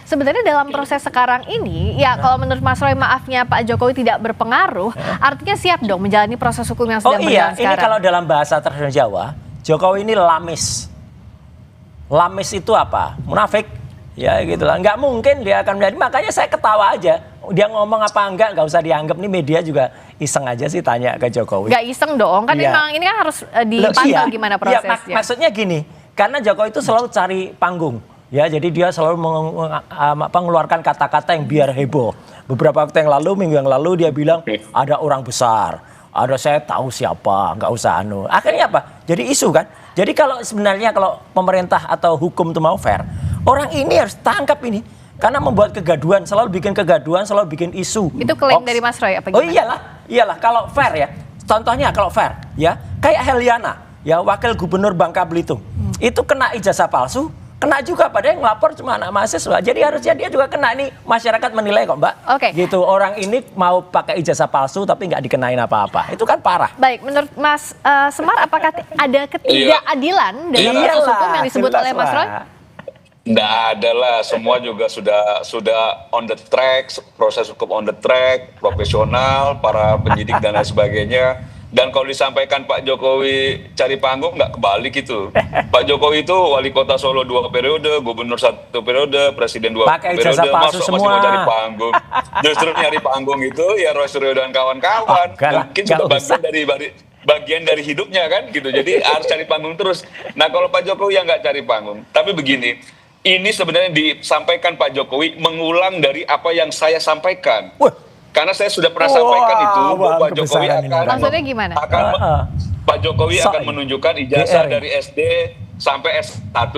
sebenarnya dalam proses sekarang ini, ya kalau menurut Mas Roy maafnya Pak Jokowi tidak berpengaruh, artinya siap dong menjalani proses hukum yang sedang berjalan sekarang. Ini kalau dalam bahasa tradisional Jawa, Jokowi ini lamis. Lamis itu apa? Munafik. Ya gitu lah. Nggak mungkin dia akan menjadi, makanya saya ketawa aja. Dia ngomong apa enggak usah dianggap, nih media juga iseng aja sih tanya ke Jokowi. Nggak iseng dong, kan memang ini kan harus dipantau gimana prosesnya. Maksudnya gini, karena Jokowi itu selalu cari panggung. Ya, jadi dia selalu mengeluarkan kata-kata yang biar heboh. Beberapa waktu yang lalu, minggu yang lalu dia bilang ada orang besar, ada saya tahu siapa, nggak usah anu. Akhirnya apa? Jadi isu kan. Jadi kalau sebenarnya kalau pemerintah atau hukum itu mau fair, orang ini harus tangkap ini. Karena membuat kegaduhan, selalu bikin kegaduhan, selalu bikin isu. Itu klaim dari Mas Roy apa gimana? Oh iyalah kalau fair ya. Contohnya kalau fair ya, kayak Heliana, ya wakil gubernur Bangka Belitung. Itu kena ijazah palsu, kena juga padahal yang ngelapor cuma anak mahasiswa. Jadi harusnya dia juga kena, ini masyarakat menilai kok Mbak. Oke. Gitu, orang ini mau pakai ijazah palsu tapi nggak dikenain apa-apa. Itu kan parah. Baik, menurut Mas Semar apakah ada ketidakadilan dalam proses hukum yang disebut oleh Mas Roy? Nggak ada lah, semua juga sudah on the track, proses hukum on the track, profesional, para penyidik dan lain sebagainya. Dan kalau disampaikan Pak Jokowi cari panggung, nggak kebalik itu. Pak Jokowi itu wali kota Solo 2 periode, gubernur 1 periode, presiden 2 periode, masih mau cari panggung. Justru nyari panggung itu ya Roy Suryo dan kawan-kawan. Mungkin sudah bagian dari hidupnya kan gitu. Jadi harus cari panggung terus. Nah kalau Pak Jokowi yang nggak cari panggung, tapi begini, ini sebenarnya disampaikan Pak Jokowi mengulang dari apa yang saya sampaikan. Karena saya sudah pernah sampaikan itu, Pak Jokowi maksudnya gimana? Pak Jokowi akan menunjukkan ijazah dari SD sampai S1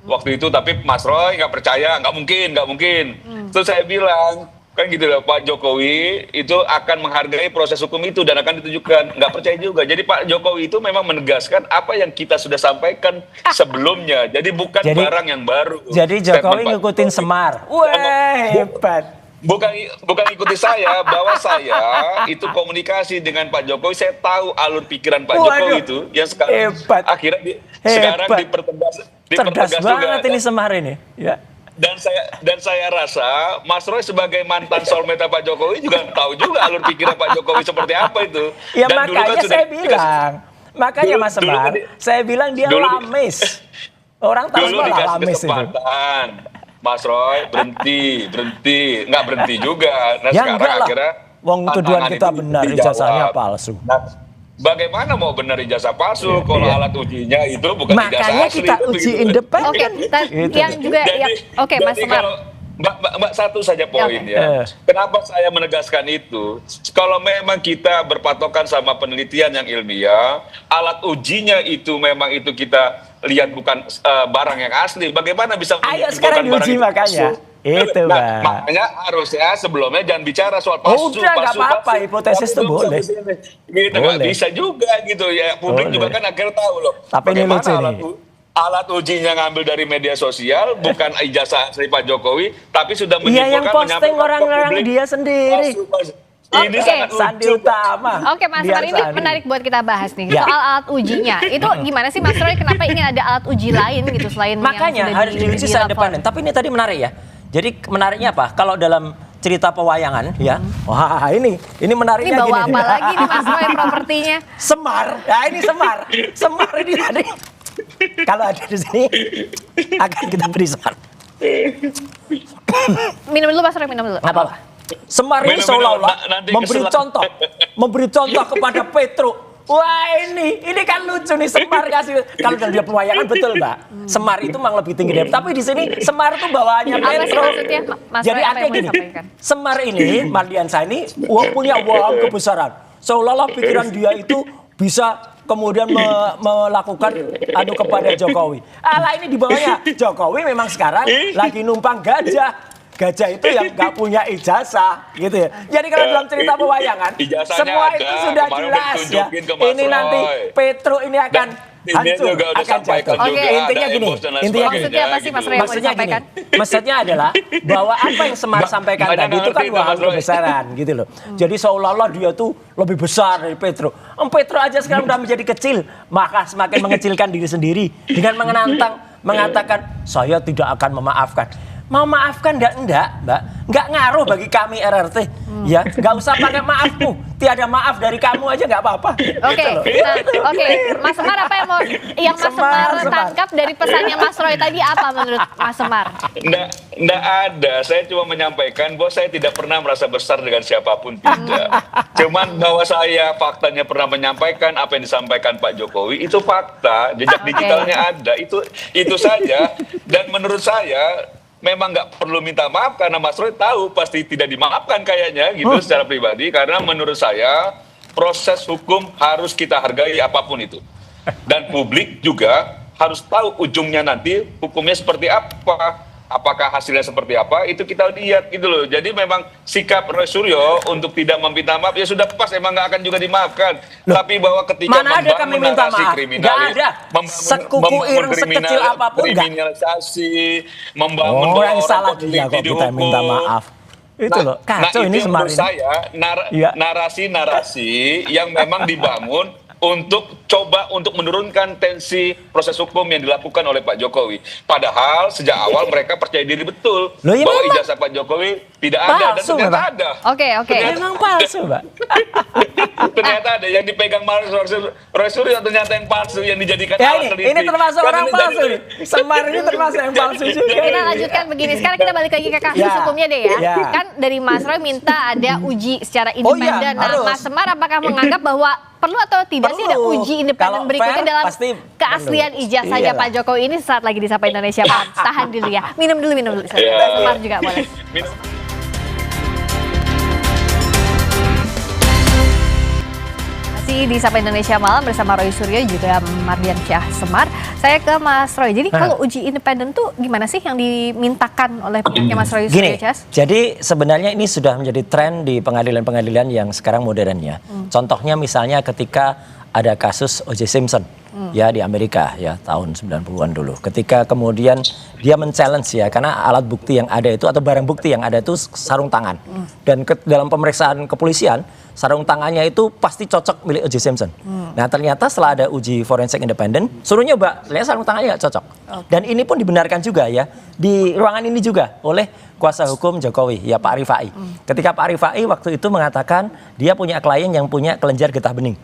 waktu itu, tapi Mas Roy nggak percaya, nggak mungkin. Terus saya bilang, kan gitu loh, Pak Jokowi itu akan menghargai proses hukum itu dan akan ditunjukkan, nggak percaya juga. Jadi Pak Jokowi itu memang menegaskan apa yang kita sudah sampaikan sebelumnya, jadi bukan barang yang baru. Jadi Jokowi ngikutin Semar, wah hebat. Bukan ikuti saya, bahwa saya itu komunikasi dengan Pak Jokowi, saya tahu alur pikiran Pak Jokowi itu yang sekarang akhirnya sekarang dipertegas banget juga. Ini Semar ini, ya. Dan saya rasa Mas Roy sebagai mantan soulmate Pak Jokowi juga tahu juga alur pikiran Pak Jokowi seperti apa itu. Ya dan makanya saya bilang, Mas Semar, saya bilang dia lamis. Orang tahu dulu dikasih lamis kesempatan. Mas Roy berhenti, nggak berhenti juga. Nah ya sekarang akhirnya wong tuduhan kita benar, ijazahnya palsu. Nah, bagaimana mau benar ijazah palsu kalau alat ujinya itu bukan ijazah asli? Makanya kita uji independen. Oke, yang juga oke Mas Semar. Mbak satu saja poin ya. Kenapa saya menegaskan itu? Kalau memang kita berpatokan sama penelitian yang ilmiah, alat ujinya itu memang itu kita lihat bukan barang yang asli. Bagaimana bisa sekarang diuji makanya. Itu Mbak. Makanya harusnya sebelumnya jangan bicara soal palsu. Udah nggak apa-apa, hipotesis itu boleh. Gitu nggak bisa juga gitu ya. Publik juga kan akhirnya tahu loh. Tapi ini lucu nih. Alat ujinya ngambil dari media sosial, bukan ijazah dari Pak Jokowi, tapi sudah menyimpulkan. Iya yang posting orang-orang dia sendiri. Ini sangat Sandi Utama. Oke Mas Semar, ini menarik buat kita bahas nih soal alat ujinya. Itu gimana sih Mas Roy, kenapa ingin ada alat uji lain gitu selain makanya yang harus diuji secara independen. Tapi ini tadi menarik ya. Jadi menariknya apa? Kalau dalam cerita pewayangan ya. Wah, ini menariknya ini bawa gini. Apa lagi nih Mas Roy propertinya? Semar. Nah, ini Semar. Semar ini tadi. Kalau ada di sini akan kita beri Semar. Minum dulu Mas Roy, minum dulu. Apa? Semar ini seolah-olah memberi contoh kepada Petro. Wah ini kan lucu nih Semar kasih. Kalau dia pewayangan betul Mbak. Semar itu memang lebih tinggi dari. Tapi di sini Semar itu bawaannya Petro. Jadi artinya gini. Semar ini, Mardiansyah ini punya uang kebesaran. Seolah-olah pikiran dia itu bisa kemudian melakukan kepada Jokowi. Alah ini di bawahnya Jokowi memang sekarang lagi numpang gajah. Gajah itu yang nggak punya ijazah, gitu ya. Jadi kalau dalam cerita pewayangan, semua itu sudah jelas ya. Ini nanti Petro ini akan hancur, akan jatuh. Oke, intinya gini. Maksudnya apa sih Mas Roy yang mau disampaikan? Maksudnya adalah bahwa apa yang Semar sampaikan tadi itu kan uang kebesaran, gitu loh. Jadi seolah-olah dia tuh lebih besar dari Petro. Petro aja sekarang udah menjadi kecil, maka semakin mengecilkan diri sendiri dengan mengatakan saya tidak akan memaafkan. mau maafkan enggak, Mbak. Nggak ngaruh bagi kami RRT. Ya, nggak usah pakai maafmu. Tiada maaf dari kamu aja nggak apa-apa. Oke, oke. Mas Semar, apa yang Mas Semar tangkap dari pesannya Mas Roy tadi apa menurut Mas Semar? Nggak ada. Saya cuma menyampaikan bahwa saya tidak pernah merasa besar dengan siapapun, tidak. Cuman bahwa saya faktanya pernah menyampaikan apa yang disampaikan Pak Jokowi itu fakta. Jejak digitalnya ada. Itu saja. Dan menurut saya memang nggak perlu minta maaf karena Mas Roy tahu pasti tidak dimaafkan kayaknya gitu secara pribadi, karena menurut saya proses hukum harus kita hargai apapun itu, dan publik juga harus tahu ujungnya nanti hukumnya seperti apa, apakah hasilnya seperti apa itu kita lihat gitu loh. Jadi memang sikap Roy Suryo untuk tidak meminta maaf ya sudah pas, emang nggak akan juga dimaafkan. Tapi bahwa ketika mana ada kami minta maaf? Nggak ada. Sekuku ireng sekecil apapun kriminalisasi, membangun yang salah dia kok kita minta maaf. Itu loh, kacau ini Semar. Menurut saya narasi-narasi yang memang dibangun untuk coba untuk menurunkan tensi proses hukum yang dilakukan oleh Pak Jokowi. Padahal sejak awal mereka percaya diri betul bahwa ijazah Pak Jokowi tidak ada, dan ternyata ada. Oke. Memang palsu, Mbak. Ternyata ada yang dipegang Roy Suryo, ternyata yang palsu, yang dijadikan alat ini termasuk orang palsu nih. Semar ini termasuk yang palsu juga. Kita lanjutkan begini. Sekarang kita balik lagi ke kasus hukumnya deh ya. Kan dari Mas Roy minta ada uji secara independen. Nah, Mas Semar apakah menganggap bahwa perlu atau tidak sih ada uji independen berikutnya dalam keaslian ijazahnya Pak Jokowi ini saat lagi di Sapa Indonesia Malam? Tahan dulu ya. Minum dulu. Semar juga boleh. Masih di Sapa Indonesia Malam bersama Roy Suryo juga Mardian Syah Semar. Saya ke Mas Roy. Jadi kalau uji independen tuh gimana sih yang dimintakan oleh pihaknya Mas Roy Suryo? Jadi sebenarnya ini sudah menjadi tren di pengadilan-pengadilan yang sekarang modern ya. Contohnya misalnya ketika ada kasus O.J. Simpson ya di Amerika ya tahun 90-an dulu. Ketika kemudian dia men-challenge ya, karena alat bukti yang ada itu atau barang bukti yang ada itu sarung tangan. Dan dalam pemeriksaan kepolisian sarung tangannya itu pasti cocok milik O.J. Simpson. Nah ternyata setelah ada uji forensik independen, suruh nyoba, lihat sarung tangannya nggak cocok. Dan ini pun dibenarkan juga ya di ruangan ini juga oleh kuasa hukum Jokowi ya Pak Rifai. Ketika Pak Rifai waktu itu mengatakan dia punya klien yang punya kelenjar getah bening.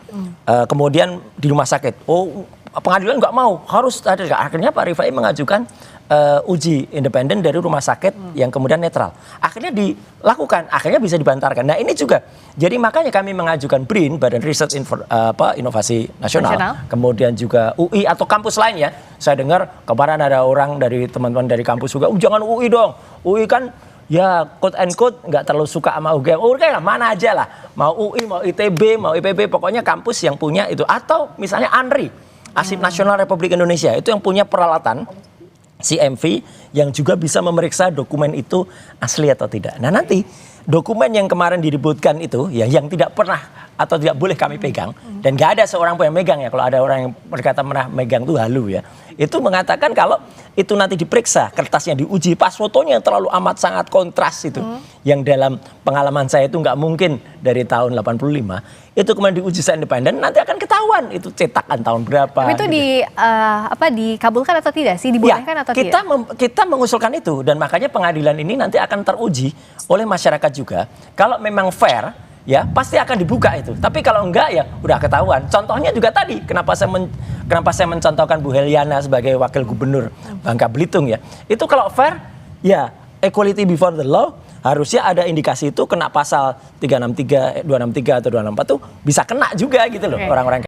Kemudian di rumah sakit, pengadilan nggak mau, harus ada. Akhirnya Pak Rifai mengajukan uji independen dari rumah sakit yang kemudian netral. Akhirnya dilakukan, akhirnya bisa dibantarkan. Nah ini juga, jadi makanya kami mengajukan BRIN, Badan Riset Inovasi Nasional, kemudian juga UI atau kampus lain ya. Saya dengar kemarin ada orang dari teman-teman dari kampus juga, jangan UI dong, UI kan ya quote and quote nggak terlalu suka sama UGM. Oke lah, mana aja lah, mau UI, mau ITB, mau IPB, pokoknya kampus yang punya itu. Atau misalnya ANRI, Arsip Nasional Republik Indonesia, itu yang punya peralatan CMV yang juga bisa memeriksa dokumen itu asli atau tidak. Nah nanti dokumen yang kemarin diributkan itu ya yang tidak pernah atau tidak boleh kami pegang, dan gak ada seorang pun yang megang ya, kalau ada orang yang berkata pernah megang tuh halu ya, itu mengatakan kalau itu nanti diperiksa, kertasnya diuji, pas fotonya yang terlalu amat sangat kontras itu, yang dalam pengalaman saya itu nggak mungkin dari tahun 85, itu kemudian diuji secara independen, nanti akan ketahuan itu cetakan tahun berapa. Tapi itu gitu. Dikabulkan atau tidak sih, dibolehkan atau tidak? Kita mengusulkan itu, dan makanya pengadilan ini nanti akan teruji oleh masyarakat juga. Kalau memang fair, ya pasti akan dibuka itu. Tapi kalau enggak ya udah ketahuan. Contohnya juga tadi, kenapa saya mencontohkan Bu Heliana sebagai wakil gubernur Bangka Belitung ya. Itu kalau fair ya equality before the law, harusnya ada indikasi itu kena pasal 363, 263 atau 264 tuh bisa kena juga gitu loh orang-orang